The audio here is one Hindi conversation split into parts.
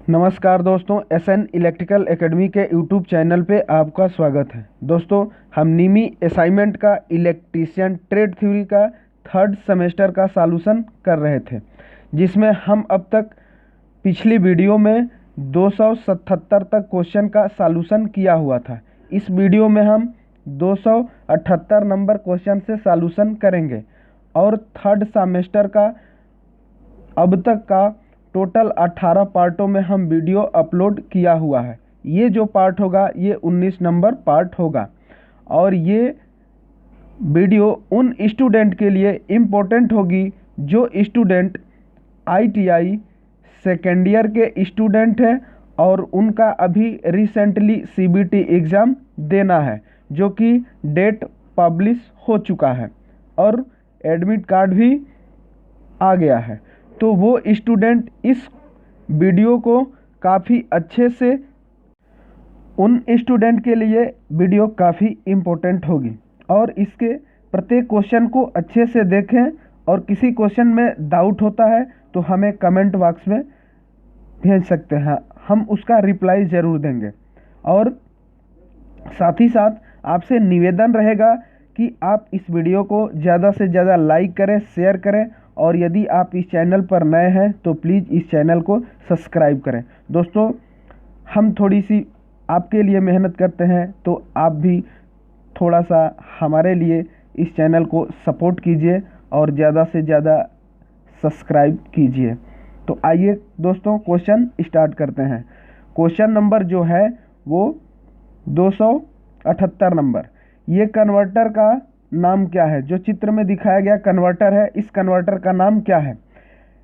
नमस्कार दोस्तों, एसएन इलेक्ट्रिकल एकेडमी के यूट्यूब चैनल पे आपका स्वागत है। दोस्तों, हम नीमी असाइनमेंट का इलेक्ट्रीशियन ट्रेड थ्योरी का थर्ड सेमेस्टर का सॉल्यूशन कर रहे थे, जिसमें हम अब तक पिछली वीडियो में 277 तक क्वेश्चन का सॉल्यूशन किया हुआ था। इस वीडियो में हम 278 नंबर क्वेश्चन से सॉल्यूशन करेंगे और थर्ड सेमेस्टर का अब तक का टोटल 18 पार्टों में हम वीडियो अपलोड किया हुआ है। ये जो पार्ट होगा ये 19 नंबर पार्ट होगा और ये वीडियो उन स्टूडेंट के लिए इम्पोर्टेंट होगी जो स्टूडेंट आईटीआई सेकेंड ईयर के स्टूडेंट हैं और उनका अभी रिसेंटली सीबीटी एग्ज़ाम देना है, जो कि डेट पब्लिश हो चुका है और एडमिट कार्ड भी आ गया है। तो वो स्टूडेंट इस वीडियो को काफ़ी अच्छे से, उन स्टूडेंट के लिए वीडियो काफ़ी इम्पोर्टेंट होगी और इसके प्रत्येक क्वेश्चन को अच्छे से देखें और किसी क्वेश्चन में डाउट होता है तो हमें कमेंट बॉक्स में भेज सकते हैं, हम उसका रिप्लाई ज़रूर देंगे। और साथ ही साथ आपसे निवेदन रहेगा कि आप इस वीडियो को ज़्यादा से ज़्यादा लाइक करें, शेयर करें और यदि आप इस चैनल पर नए हैं तो प्लीज़ इस चैनल को सब्सक्राइब करें। दोस्तों, हम थोड़ी सी आपके लिए मेहनत करते हैं तो आप भी थोड़ा सा हमारे लिए इस चैनल को सपोर्ट कीजिए और ज़्यादा से ज़्यादा सब्सक्राइब कीजिए। तो आइए दोस्तों, क्वेश्चन स्टार्ट करते हैं। क्वेश्चन नंबर जो है वो 278 नंबर। ये कन्वर्टर का नाम क्या है? जो चित्र में दिखाया गया कन्वर्टर है, इस कन्वर्टर का नाम क्या है?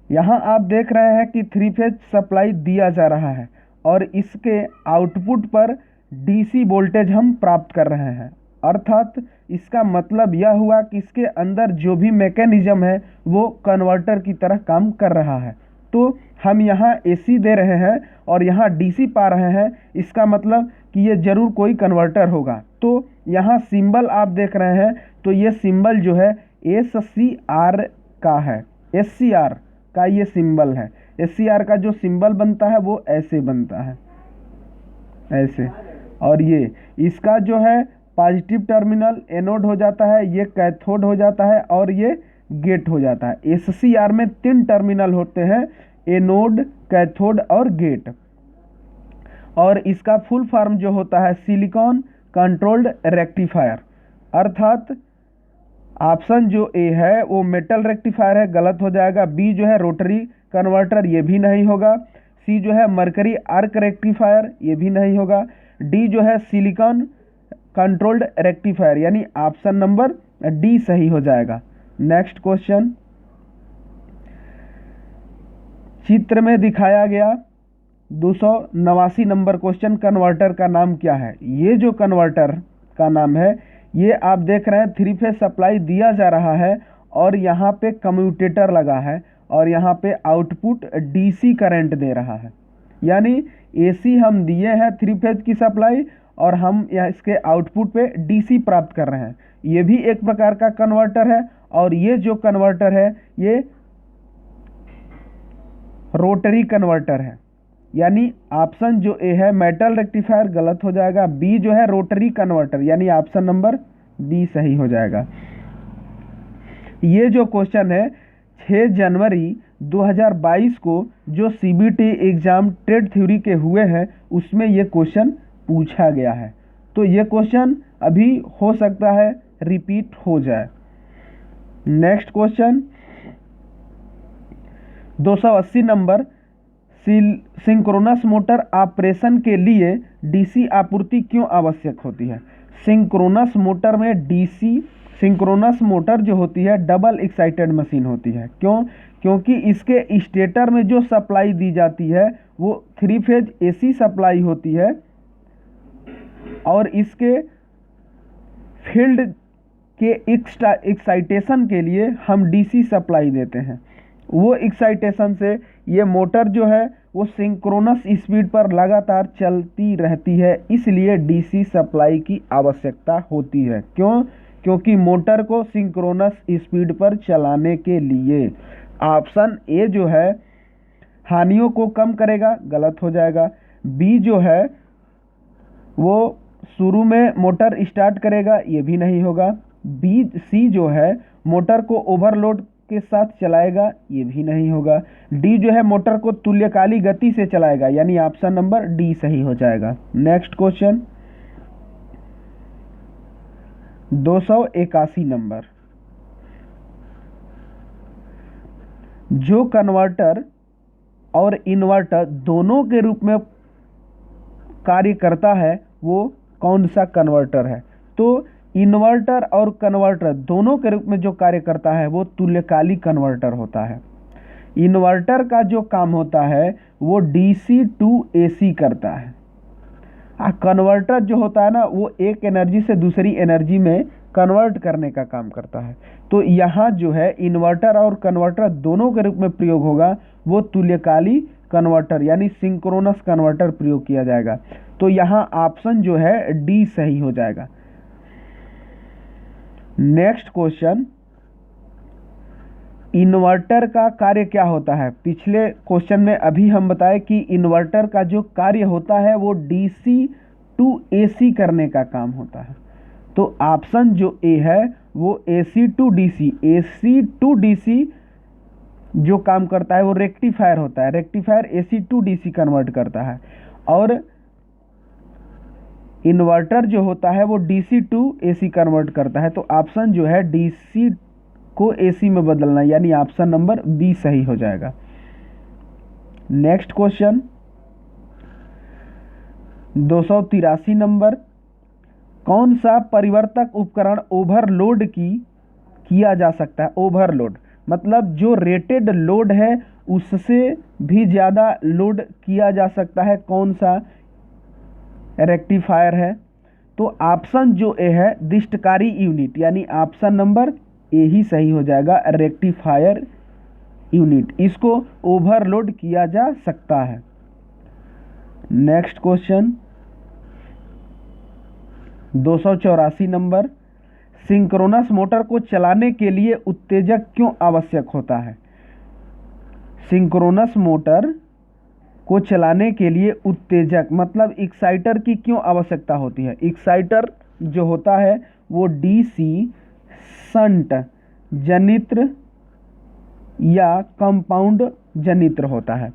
यहाँ आप देख रहे हैं कि 3 फेज सप्लाई दिया जा रहा है और इसके आउटपुट पर डीसी वोल्टेज हम प्राप्त कर रहे हैं। अर्थात इसका मतलब यह हुआ कि इसके अंदर जो भी मैकेनिज्म है वो कन्वर्टर की तरह काम कर रहा है। तो हम यहाँ एसी दे रहे हैं और यहाँ डीसी पा रहे हैं, इसका मतलब कि ये जरूर कोई कन्वर्टर होगा। तो यहाँ सिंबल आप देख रहे हैं, तो ये सिंबल जो है SCR का है, SCR का ये सिंबल है। SCR का जो सिंबल बनता है वो ऐसे बनता है, ऐसे। और ये इसका जो है पॉजिटिव टर्मिनल एनोड हो जाता है, ये कैथोड हो जाता है और ये गेट हो जाता है। SCR में 3 टर्मिनल होते हैं, एनोड, कैथोड और गेट। और इसका फुल फॉर्म जो होता है सिलिकॉन कंट्रोल्ड रेक्टिफायर। अर्थात ऑप्शन जो ए है वो मेटल रेक्टिफायर है, गलत हो जाएगा। बी जो है रोटरी कन्वर्टर, ये भी नहीं होगा। सी जो है मरकरी आर्क रेक्टिफायर, ये भी नहीं होगा। डी जो है सिलिकॉन कंट्रोल्ड रेक्टिफायर, यानी ऑप्शन नंबर डी सही हो जाएगा। नेक्स्ट क्वेश्चन, चित्र में दिखाया गया 289 नंबर क्वेश्चन, कन्वर्टर का नाम क्या है? ये जो कन्वर्टर का नाम है, ये आप देख रहे हैं 3 फेज सप्लाई दिया जा रहा है और यहाँ पे कम्यूटेटर लगा है और यहाँ पे आउटपुट डीसी करंट दे रहा है। यानी एसी हम दिए हैं 3 फेज की सप्लाई और हम यहाँ इसके आउटपुट पे डीसी प्राप्त कर रहे हैं। ये भी एक प्रकार का कन्वर्टर है और ये जो कन्वर्टर है ये रोटरी कन्वर्टर है, यानी ऑप्शन जो ए है मेटल रेक्टिफायर, गलत हो जाएगा। बी जो है रोटरी कन्वर्टर, यानी ऑप्शन नंबर बी सही हो जाएगा। ये जो क्वेश्चन है 6 जनवरी 2022 को जो सीबीटी एग्जाम ट्रेड थ्योरी के हुए हैं उसमें ये क्वेश्चन पूछा गया है। तो ये क्वेश्चन अभी हो सकता है रिपीट हो जाए। Next question 280 number, synchronous motor operation के लिए डीसी आपूर्ति क्यों आवश्यक होती है? सिंक्रोनस मोटर में डीसी, सिंक्रोनस मोटर जो होती है डबल एक्साइटेड मशीन होती है। क्यों? क्योंकि इसके स्टेटर में जो सप्लाई दी जाती है वो 3 फेज एसी सप्लाई होती है और इसके फील्ड के एक्साइटेशन के लिए हम डीसी सप्लाई देते हैं। वो एक्साइटेशन से ये मोटर जो है वो सिंक्रोनस स्पीड पर लगातार चलती रहती है, इसलिए डीसी सप्लाई की आवश्यकता होती है। क्यों? क्योंकि मोटर को सिंक्रोनस स्पीड पर चलाने के लिए। ऑप्शन ए जो है हानियों को कम करेगा, गलत हो जाएगा। बी जो है वो शुरू में मोटर स्टार्ट करेगा, ये भी नहीं होगा। बी सी जो है मोटर को ओवरलोड के साथ चलाएगा, ये भी नहीं होगा। डी जो है मोटर को तुल्यकालिक गति से चलाएगा, यानी ऑप्शन नंबर डी सही हो जाएगा। Next question 281 number. जो कन्वर्टर और इन्वर्टर दोनों के रूप में कार्य करता है वो कौन सा कन्वर्टर है? तो इन्वर्टर और कन्वर्टर दोनों के रूप में जो कार्य करता है वो तुल्यकालिक कन्वर्टर होता है। इन्वर्टर का जो काम होता है वो डीसी टू एसी करता है। कन्वर्टर जो होता है ना वो एक एनर्जी से दूसरी एनर्जी में कन्वर्ट करने का काम करता है। तो यहाँ जो है इन्वर्टर और कन्वर्टर दोनों के रूप में प्रयोग होगा वो तुल्यकालिक कन्वर्टर यानी सिंक्रोनस कन्वर्टर प्रयोग किया जाएगा। तो यहाँ ऑप्शन जो है डी सही हो जाएगा। नेक्स्ट क्वेश्चन, इन्वर्टर का कार्य क्या होता है? पिछले क्वेश्चन में अभी हम बताए कि इन्वर्टर का जो कार्य होता है वो डीसी टू एसी करने का काम होता है। तो ऑप्शन जो ए है वो एसी टू डीसी जो काम करता है वो रेक्टिफायर होता है। Rectifier AC to DC convert करता है और इन्वर्टर जो होता है वो डीसी टू एसी कन्वर्ट करता है। तो ऑप्शन जो है डीसी को एसी में बदलना यानी ऑप्शन नंबर बी सही हो जाएगा। Next question 283 number. कौन सा परिवर्तक उपकरण ओवरलोड किया जा सकता है? ओवरलोड मतलब जो रेटेड लोड है उससे भी ज़्यादा लोड किया जा सकता है। कौन सा रेक्टिफायर है? तो ऑप्शन जो ए है दिष्टकारी यूनिट यानी ऑप्शन नंबर ए ही सही हो जाएगा। रेक्टिफायर यूनिट इसको ओवरलोड किया जा सकता है। Next question 284 number. Synchronous motor को चलाने के लिए उत्तेजक क्यों आवश्यक होता है? सिंक्रोनस मोटर को चलाने के लिए उत्तेजक मतलब एक्साइटर की क्यों आवश्यकता होती है? एक्साइटर जो होता है वो डीसी शंट जनित्र या कंपाउंड जनित्र होता है।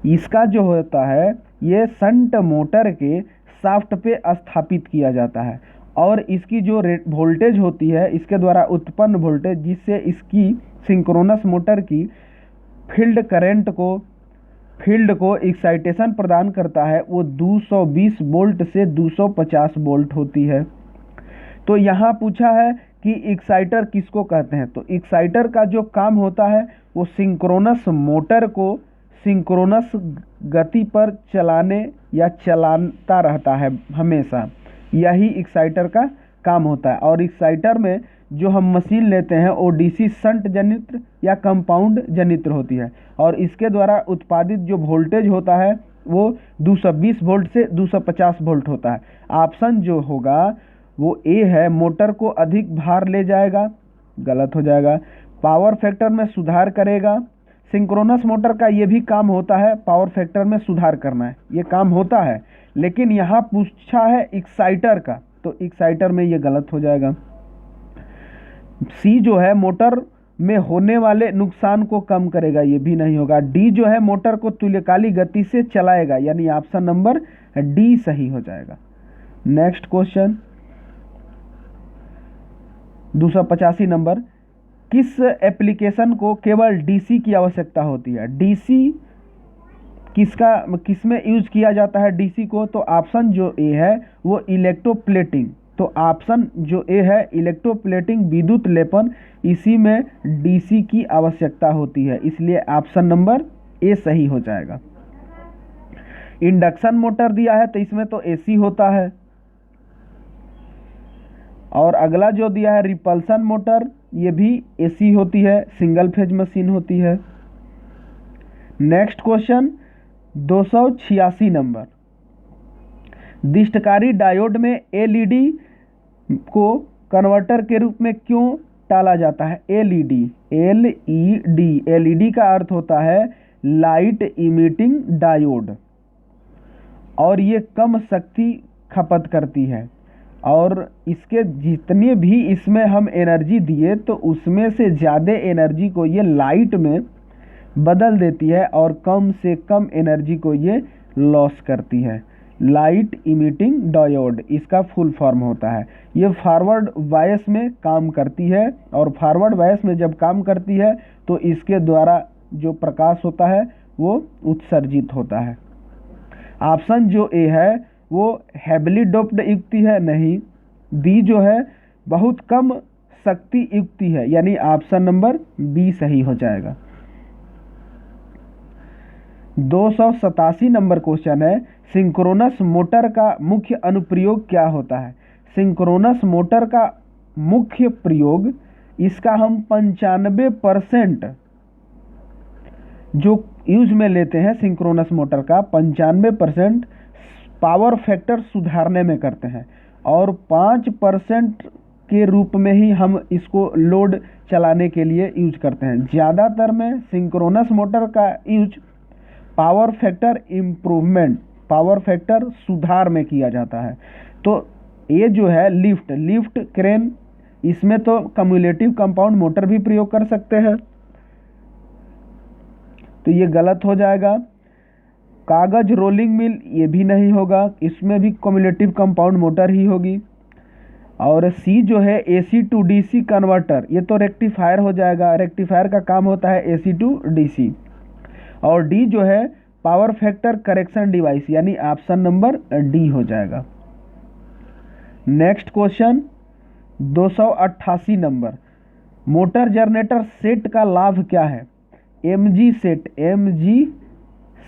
इसका जो होता है ये शंट मोटर के शाफ्ट पे स्थापित किया जाता है और इसकी जो वोल्टेज होती है इसके द्वारा उत्पन्न वोल्टेज जिससे इसकी सिंक्रोनस मोटर की फील्ड को एक्साइटेशन प्रदान करता है वो 220 वोल्ट से 250 वोल्ट होती है। तो यहाँ पूछा है कि एक्साइटर किसको कहते हैं? तो एक्साइटर का जो काम होता है वो सिंक्रोनस मोटर को सिंक्रोनस गति पर चलाने या चलाता रहता है हमेशा, यही एक्साइटर का काम होता है। और एक्साइटर में जो हम मशीन लेते हैं वो डीसी शंट जनित्र या कंपाउंड जनित्र होती है और इसके द्वारा उत्पादित जो वोल्टेज होता है वो 220 वोल्ट से 250 वोल्ट होता है। ऑप्शन जो होगा वो ए है मोटर को अधिक भार ले जाएगा, गलत हो जाएगा। पावर फैक्टर में सुधार करेगा। सिंक्रोनस मोटर का ये भी काम होता है पावर फैक्टर में सुधार करना है, ये काम होता है, लेकिन यहाँ पूछा है एक्साइटर का तो एक्साइटर में ये गलत हो जाएगा। सी जो है मोटर में होने वाले नुकसान को कम करेगा, ये भी नहीं होगा। डी जो है मोटर को तुल्यकालिक गति से चलाएगा यानी ऑप्शन नंबर डी सही हो जाएगा। Next question 285 number. किस एप्लीकेशन को केवल डीसी की आवश्यकता होती है? डीसी किसमें यूज किया जाता है डीसी को? तो ऑप्शन जो ए है वो इलेक्ट्रोप्लेटिंग। तो ऑप्शन जो ए है इलेक्ट्रोप्लेटिंग विद्युत लेपन, इसी में डीसी की आवश्यकता होती है, इसलिए ऑप्शन नंबर ए सही हो जाएगा। इंडक्शन मोटर दिया है तो इसमें तो एसी होता है और अगला जो दिया है रिपल्सन मोटर ये भी एसी होती है, सिंगल फेज मशीन होती है। Next question 286 number. दिष्टकारी डायोड में एलईडी को कन्वर्टर के रूप में क्यों डाला जाता है? एलईडी का अर्थ होता है लाइट इमिटिंग डायोड, और ये कम शक्ति खपत करती है, और इसके जितने भी इसमें हम एनर्जी दिए तो उसमें से ज़्यादा एनर्जी को ये लाइट में बदल देती है और कम से कम एनर्जी को ये लॉस करती है। लाइट इमिटिंग डायोड इसका फुल फॉर्म होता है। ये फॉरवर्ड बायस में काम करती है, और फॉरवर्ड बायस में जब काम करती है तो इसके द्वारा जो प्रकाश होता है वो उत्सर्जित होता है। ऑप्शन जो ए है वो हेवली डोप्ड युक्ति है, नहीं। बी जो है बहुत कम शक्ति युक्ति है, यानी ऑप्शन नंबर बी सही हो जाएगा। 287 नंबर क्वेश्चन है, सिंक्रोनस मोटर का मुख्य अनुप्रयोग क्या होता है? सिंक्रोनस मोटर का मुख्य प्रयोग, इसका हम 95% जो यूज में लेते हैं सिंक्रोनस मोटर का 95% पावर फैक्टर सुधारने में करते हैं, और 5% के रूप में ही हम इसको लोड चलाने के लिए यूज करते हैं। ज़्यादातर में सिंक्रोनस मोटर का use power factor improvement, power factor सुधार में किया जाता है। तो ये जो है लिफ्ट क्रेन, इसमें तो कम्युलेटिव कंपाउंड मोटर भी प्रयोग कर सकते हैं, तो ये गलत हो जाएगा। कागज रोलिंग मिल, ये भी नहीं होगा, इसमें भी कम्युलेटिव कंपाउंड मोटर ही होगी। और सी जो है AC टू DC कन्वर्टर, ये तो रेक्टिफायर हो जाएगा, रेक्टिफायर का काम होता है AC टू DC। और डी जो है पावर फैक्टर करेक्शन डिवाइस, यानी ऑप्शन नंबर डी हो जाएगा। Next question 288 number, motor generator set का लाभ क्या है? MG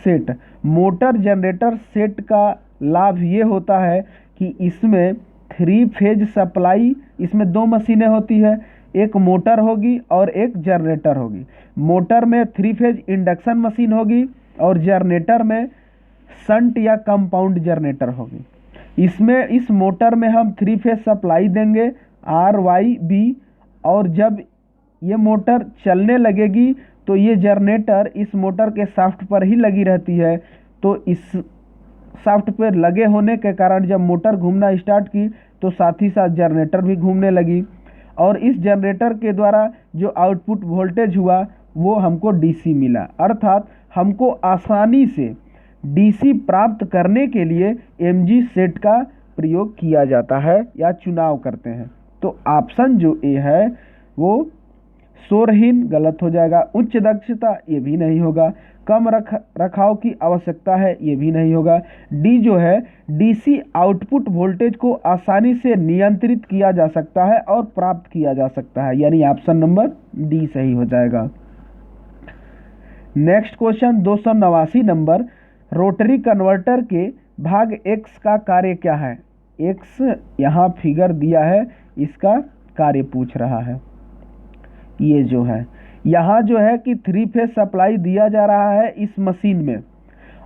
set motor generator set का लाभ ये होता है कि इसमें 3 फेज सप्लाई, इसमें 2 मशीनें होती है, एक मोटर होगी और एक जनरेटर होगी। मोटर में 3 फेज इंडक्शन मशीन होगी और जनरेटर में शंट या कंपाउंड जनरेटर होगी। इसमें इस मोटर में हम 3 फेज सप्लाई देंगे RYB, और जब ये मोटर चलने लगेगी तो ये जनरेटर इस मोटर के शाफ्ट पर ही लगी रहती है, तो इस शाफ्ट पर लगे होने के कारण जब मोटर घूमना स्टार्ट की तो साथ ही साथ जनरेटर भी घूमने लगी, और इस जनरेटर के द्वारा जो आउटपुट वोल्टेज हुआ वो हमको DC मिला। अर्थात हमको आसानी से DC प्राप्त करने के लिए MG सेट का प्रयोग किया जाता है या चुनाव करते हैं। तो ऑप्शन जो ए है वो शोरहीन गलत हो जाएगा। उच्च दक्षता, ये भी नहीं होगा। कम रखाव की आवश्यकता है, ये भी नहीं होगा। डी जो है DC आउटपुट वोल्टेज को आसानी से नियंत्रित किया जा सकता है और प्राप्त किया जा सकता है, यानी ऑप्शन नंबर डी सही हो जाएगा। Next question 289 number, rotary converter के भाग X का कार्य क्या है? X यहाँ फिगर दिया है, इसका कार्य पूछ रहा है। ये जो है यहाँ जो है कि 3 फेज सप्लाई दिया जा रहा है इस मशीन में,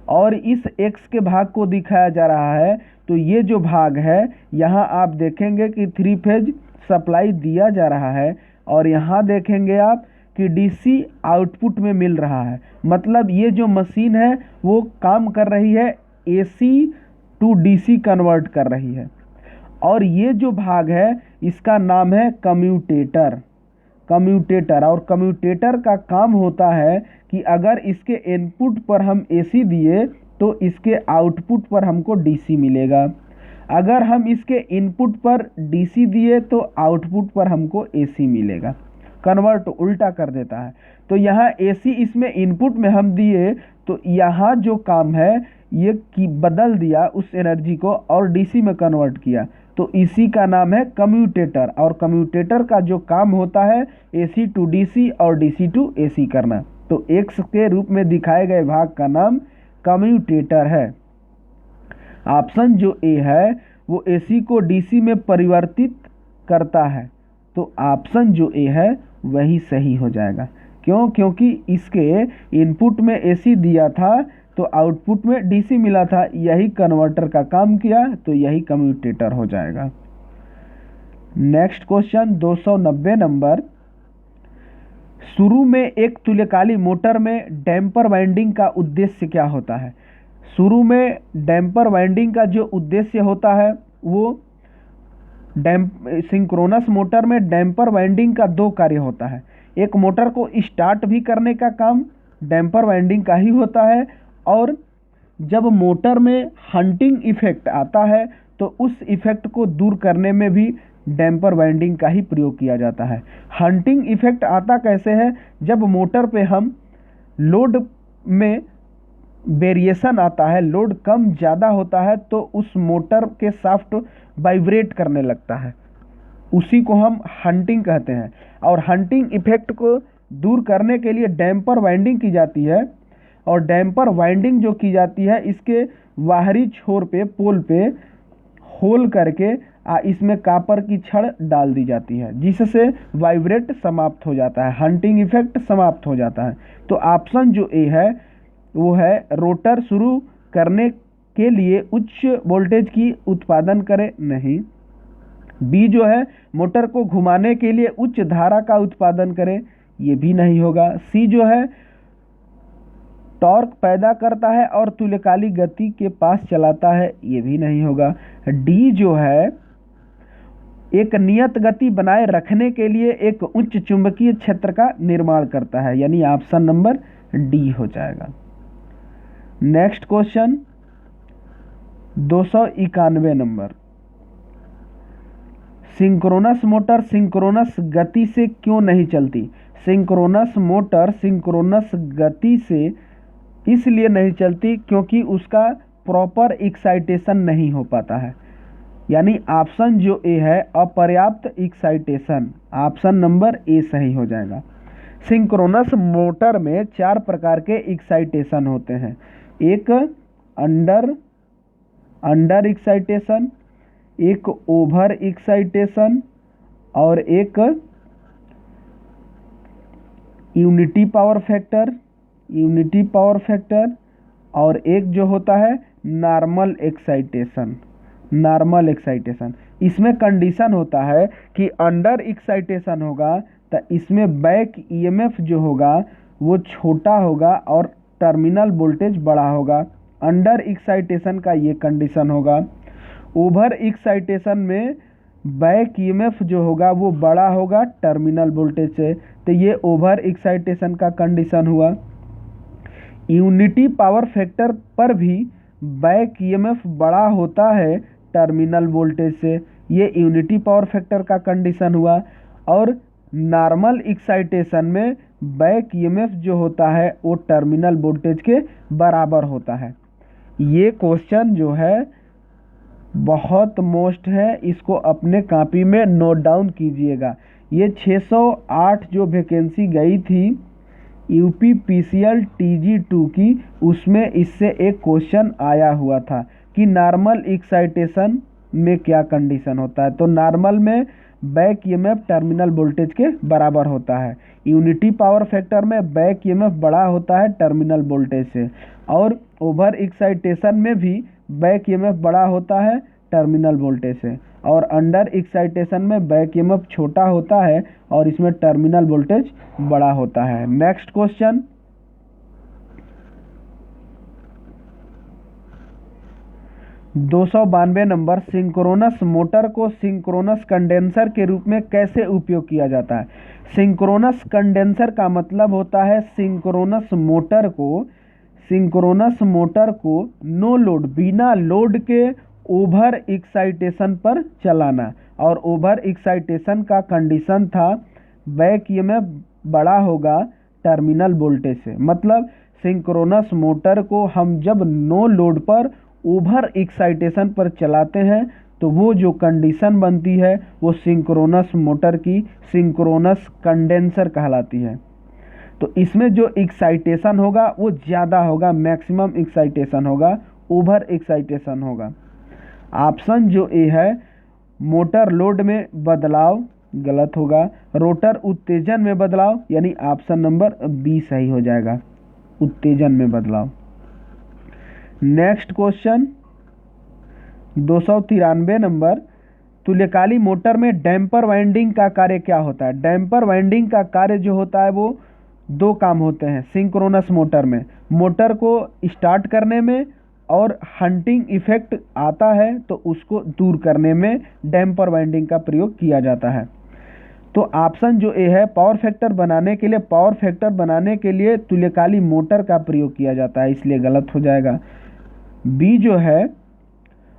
और इस X के भाग को दिखाया जा रहा है। तो ये जो भाग है यहाँ आप देखेंगे कि 3 फेज सप्लाई दिया जा रहा है, और यहाँ देखेंगे आप कि DC आउटपुट में मिल रहा है। मतलब ये जो मशीन है वो काम कर रही है AC टू DC कन्वर्ट कर रही है। और ये जो भाग है इसका नाम है कम्यूटेटर। और कम्यूटेटर का काम होता है कि अगर इसके इनपुट पर हम AC दिए तो इसके आउटपुट पर हमको DC मिलेगा। अगर हम इसके इनपुट पर DC दिए तो आउटपुट पर हमको AC मिलेगा। कन्वर्ट उल्टा कर देता है। तो यहाँ AC इसमें इनपुट में हम दिए तो यहाँ जो काम है ये कि बदल दिया उस एनर्जी को और DC में कन्वर्ट किया, तो इसी का नाम है कम्यूटेटर। और कम्यूटेटर का जो काम होता है AC टू DC और DC टू AC करना। तो X के रूप में दिखाए गए भाग का नाम कम्यूटेटर है। ऑप्शन जो ए है वो AC को DC में परिवर्तित करता है, तो ऑप्शन जो ए है वही सही हो जाएगा। क्यों? क्योंकि इसके इनपुट में AC दिया था तो आउटपुट में DC मिला था, यही कन्वर्टर का काम किया, तो यही कम्यूटेटर हो जाएगा। नेक्स्ट क्वेश्चन 290 नंबर, शुरू में एक तुल्यकाली मोटर में डैम्पर वाइंडिंग का उद्देश्य क्या होता है? शुरू में डैम्पर वाइंडिंग का जो उद्देश्य होता है वो सिंक्रोनस मोटर में डैम्पर वाइंडिंग का दो कार्य होता है। एक, मोटर को स्टार्ट भी करने का काम डैम्पर वाइंडिंग का ही होता है, और जब मोटर में हंटिंग इफेक्ट आता है तो उस इफेक्ट को दूर करने में भी डैम्पर वाइंडिंग का ही प्रयोग किया जाता है। हंटिंग इफेक्ट आता कैसे है? जब मोटर पे हम लोड में वेरिएशन आता है, लोड कम ज़्यादा होता है, तो उस मोटर के शाफ्ट वाइब्रेट करने लगता है, उसी को हम हंटिंग कहते हैं। और हंटिंग इफेक्ट को दूर करने के लिए डैम्पर वाइंडिंग की जाती है, और डैम्पर वाइंडिंग जो की जाती है इसके बाहरी छोर पे, पोल पे होल करके इसमें कापर की छड़ डाल दी जाती है, जिससे वाइब्रेट समाप्त हो जाता है, हंटिंग इफेक्ट समाप्त हो जाता है। तो ऑप्शन जो ए है वो है रोटर शुरू करने के लिए उच्च वोल्टेज की उत्पादन करे नहीं। बी जो है मोटर को घुमाने के लिए उच्च धारा का उत्पादन करे, ये भी नहीं होगा। सी जो है टॉर्क पैदा करता है और तुल्यकाली गति के पास चलाता है, ये भी नहीं होगा। डी जो है एक नियत गति बनाए रखने के लिए एक उच्च चुंबकीय क्षेत्र का निर्माण करता है, यानी ऑप्शन नंबर डी हो जाएगा। Next question 291 number, synchronous motor synchronous गति से क्यों नहीं चलती? सिंक्रोनस मोटर सिंक्रोनस गति से इसलिए नहीं चलती क्योंकि उसका प्रॉपर एक्साइटेशन नहीं हो पाता है, यानी ऑप्शन जो ए है अपर्याप्त एक्साइटेशन, ऑप्शन नंबर ए सही हो जाएगा। सिंक्रोनस मोटर में 4 प्रकार के एक्साइटेशन होते हैं। एक अंडर एक्साइटेशन, एक ओवर एक्साइटेशन, और एक यूनिटी पावर फैक्टर, और एक जो होता है नॉर्मल एक्साइटेशन। इसमें कंडीशन होता है कि अंडर एक्साइटेशन होगा तो इसमें बैक ईएमएफ जो होगा वो छोटा होगा और टर्मिनल वोल्टेज बड़ा होगा। अंडर एक्साइटेशन का ये कंडीशन होगा। ओवर एक्साइटेशन में बैक ईएमएफ जो होगा वो बड़ा होगा टर्मिनल वोल्टेज से, तो ये ओवर एक्साइटेशन का कंडीशन हुआ। यूनिटी पावर फैक्टर पर भी बैक ईएमएफ बड़ा होता है टर्मिनल वोल्टेज से, ये यूनिटी पावर फैक्टर का कंडीशन हुआ। और नॉर्मल एक्साइटेशन में बैक ईएमएफ जो होता है वो टर्मिनल वोल्टेज के बराबर होता है। ये क्वेश्चन जो है बहुत मोस्ट है, इसको अपने कॉपी में नोट डाउन कीजिएगा। ये 608 जो वैकेंसी गई थी यूपीपीसीएल TG2 की, उसमें इससे एक क्वेश्चन आया हुआ था कि नॉर्मल एक्साइटेशन में क्या कंडीशन होता है। तो नॉर्मल में बैक ईएमएफ टर्मिनल वोल्टेज के बराबर होता है, यूनिटी पावर फैक्टर में बैक ईएमएफ बड़ा होता है टर्मिनल वोल्टेज से, और ओवर एक्साइटेशन में भी बैक ईएमएफ बड़ा होता है टर्मिनल वोल्टेज से, और अंडर एक्साइटेशन में बैक ईएमएफ छोटा होता है और इसमें टर्मिनल वोल्टेज बड़ा होता है। Next question 292 number, synchronous motor को सिंक्रोनस कंडेंसर के रूप में कैसे उपयोग किया जाता है? सिंक्रोनस कंडेंसर का मतलब होता है सिंक्रोनस मोटर को नो लोड, बिना लोड के ओवर एक्साइटेशन पर चलाना, और ओवर एक्साइटेशन का कंडीशन था बैक ईएमएफ बड़ा होगा टर्मिनल वोल्टेज से। मतलब सिंक्रोनस मोटर को हम जब नो लोड पर ओवर एक्साइटेशन पर चलाते हैं तो वो जो कंडीशन बनती है वो सिंक्रोनस मोटर की सिंक्रोनस कंडेंसर कहलाती है। तो इसमें जो एक्साइटेशन होगा वो ज़्यादा होगा, मैक्सिमम एक्साइटेशन होगा, ओवर एक्साइटेशन होगा। ऑप्शन जो ए है मोटर लोड में बदलाव गलत होगा, रोटर उत्तेजन में बदलाव, यानी ऑप्शन नंबर बी सही हो जाएगा, उत्तेजन में बदलाव। नेक्स्ट क्वेश्चन 293 नंबर, तुल्यकाली मोटर में डैम्पर वाइंडिंग का कार्य क्या होता है? डैम्पर वाइंडिंग का कार्य जो होता है वो दो काम होते हैं सिंक्रोनस मोटर में, मोटर को स्टार्ट करने में और हंटिंग इफेक्ट आता है तो उसको दूर करने में डैम्पर वाइंडिंग का प्रयोग किया जाता है। तो ऑप्शन जो ए है, पावर फैक्टर बनाने के लिए तुल्यकाली मोटर का प्रयोग किया जाता है, इसलिए गलत हो जाएगा। बी जो है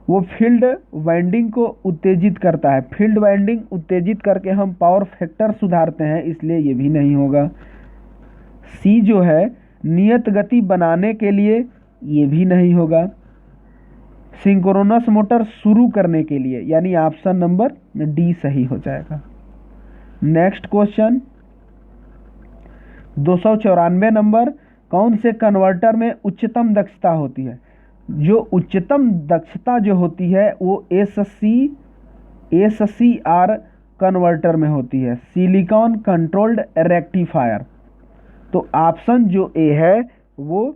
वो फील्ड वाइंडिंग को उत्तेजित करता है, फील्ड वाइंडिंग उत्तेजित करके हम पावर फैक्टर सुधारते हैं, इसलिए ये भी नहीं होगा। सी जो है नियत गति बनाने के लिए, ये भी नहीं होगा। सिंक्रोनस मोटर शुरू करने के लिए, यानी ऑप्शन नंबर डी सही हो जाएगा। नेक्स्ट क्वेश्चन 294 नंबर, कौन से कन्वर्टर में उच्चतम दक्षता होती है? जो उच्चतम दक्षता जो होती है वो SCR कन्वर्टर में होती है, सिलिकॉन कंट्रोल्ड रेक्टिफायर। तो ऑप्शन जो ए है वो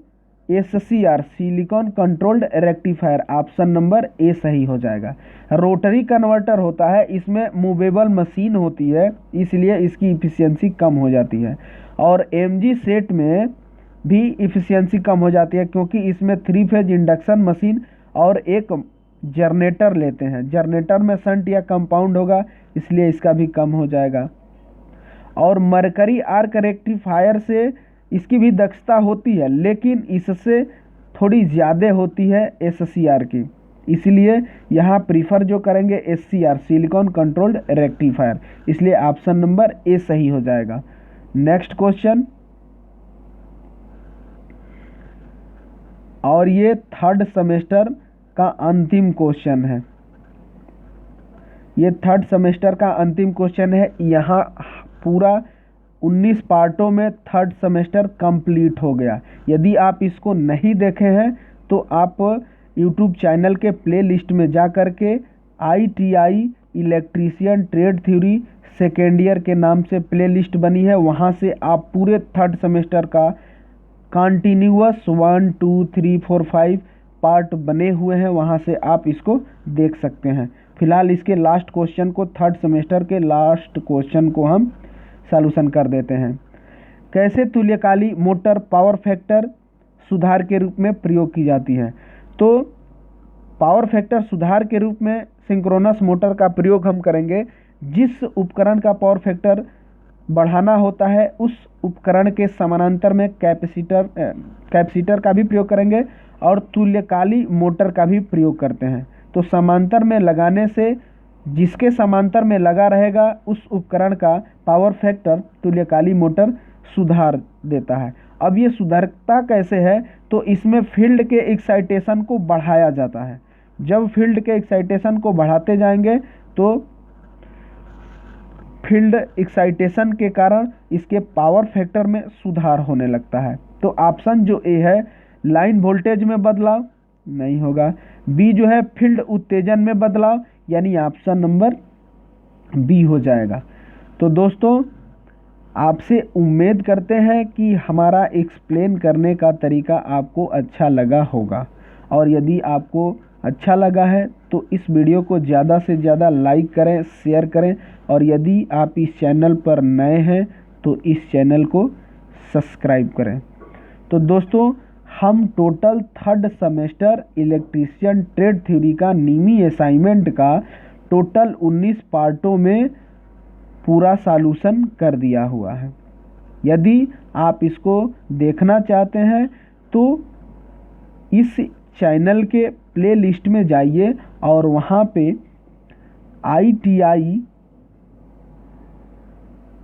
SCR silicon controlled rectifier, option number A सही हो जाएगा। रोटरी कन्वर्टर होता है, इसमें मूवेबल मशीन होती है, इसलिए इसकी इफिशियंसी कम हो जाती है। और MG सेट में भी इफिशियंसी कम हो जाती है क्योंकि इसमें 3 फेज इंडक्शन मशीन और एक जनरेटर लेते हैं, जनरेटर में शंट या कंपाउंड होगा, इसलिए इसका भी कम हो जाएगा। और मरकरी आर्क रेक्टिफायर से इसकी भी दक्षता होती है, लेकिन इससे थोड़ी ज़्यादा होती है SCR की, इसलिए यहाँ प्रीफर जो करेंगे SCR सिलिकॉन कंट्रोल्ड रेक्टिफायर, इसलिए ऑप्शन नंबर ए सही हो जाएगा। नेक्स्ट क्वेश्चन, और ये थर्ड सेमेस्टर का अंतिम क्वेश्चन है, ये थर्ड सेमेस्टर का अंतिम क्वेश्चन है। यहाँ पूरा 19 पार्टों में थर्ड सेमेस्टर कंप्लीट हो गया। यदि आप इसको नहीं देखे हैं तो आप यूट्यूब चैनल के प्लेलिस्ट में जा कर के ITI electrician trade theory second year के नाम से प्लेलिस्ट बनी है, वहाँ से आप पूरे थर्ड सेमेस्टर का कंटिन्यूअस 1 2 3 4 5 पार्ट बने हुए हैं, वहाँ से आप इसको देख सकते हैं। फिलहाल इसके लास्ट क्वेश्चन को, थर्ड सेमेस्टर के लास्ट क्वेश्चन को हम सॉल्यूशन कर देते हैं। कैसे तुल्यकाली मोटर पावर फैक्टर सुधार के रूप में प्रयोग की जाती है? तो पावर फैक्टर सुधार के रूप में सिंक्रोनस मोटर का प्रयोग हम करेंगे। जिस उपकरण का पावर फैक्टर बढ़ाना होता है उस उपकरण के समानांतर में कैपेसिटर का भी प्रयोग करेंगे और तुल्यकाली मोटर का भी प्रयोग करते हैं। तो समांतर में लगाने से जिसके समांतर में लगा रहेगा उस उपकरण का पावर फैक्टर तुल्यकाली मोटर सुधार देता है। अब ये सुधारता कैसे है? तो इसमें फील्ड के एक्साइटेशन को बढ़ाया जाता है। जब फील्ड के एक्साइटेशन को बढ़ाते जाएंगे तो फील्ड एक्साइटेशन के कारण इसके पावर फैक्टर में सुधार होने लगता है। तो ऑप्शन जो ए है, लाइन वोल्टेज में बदलाव, नहीं होगा। बी जो है फील्ड उत्तेजन में बदलाव, यानी ऑप्शन नंबर बी हो जाएगा। तो दोस्तों आपसे उम्मीद करते हैं कि हमारा एक्सप्लेन करने का तरीका आपको अच्छा लगा होगा, और यदि आपको अच्छा लगा है तो इस वीडियो को ज़्यादा से ज़्यादा लाइक करें, शेयर करें, और यदि आप इस चैनल पर नए हैं तो इस चैनल को सब्सक्राइब करें। तो दोस्तों हम total third semester electrician trade theory का नीमी असाइनमेंट का टोटल 19 पार्टों में पूरा सॉल्यूशन कर दिया हुआ है। यदि आप इसको देखना चाहते हैं तो इस चैनल के प्लेलिस्ट में जाइए और वहाँ पे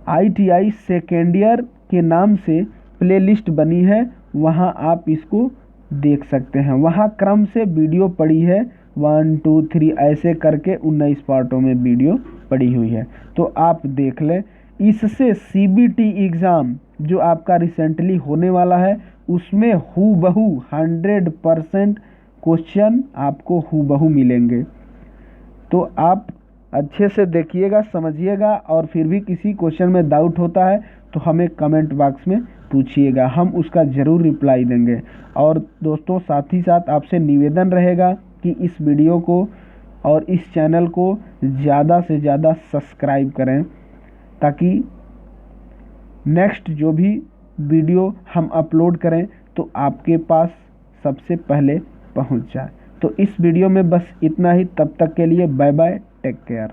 ITI सेकेंड ईयर के नाम से प्लेलिस्ट बनी है, वहाँ आप इसको देख सकते हैं। वहाँ क्रम से वीडियो पड़ी है, 1 2 3 ऐसे करके 19 पार्टों में वीडियो पड़ी हुई है, तो आप देख लें। इससे CBT एग्ज़ाम जो आपका रिसेंटली होने वाला है उसमें हूबहू 100% क्वेश्चन आपको हूबहू मिलेंगे। तो आप अच्छे से देखिएगा, समझिएगा, और फिर भी किसी क्वेश्चन में डाउट होता है तो हमें कमेंट बॉक्स में पूछिएगा, हम उसका ज़रूर रिप्लाई देंगे। और दोस्तों साथ ही साथ आपसे निवेदन रहेगा कि इस वीडियो को और इस चैनल को ज़्यादा से ज़्यादा सब्सक्राइब करें ताकि नेक्स्ट जो भी वीडियो हम अपलोड करें तो आपके पास सबसे पहले पहुंच जाए। तो इस वीडियो में बस इतना ही। तब तक के लिए बाय बाय, टेक केयर।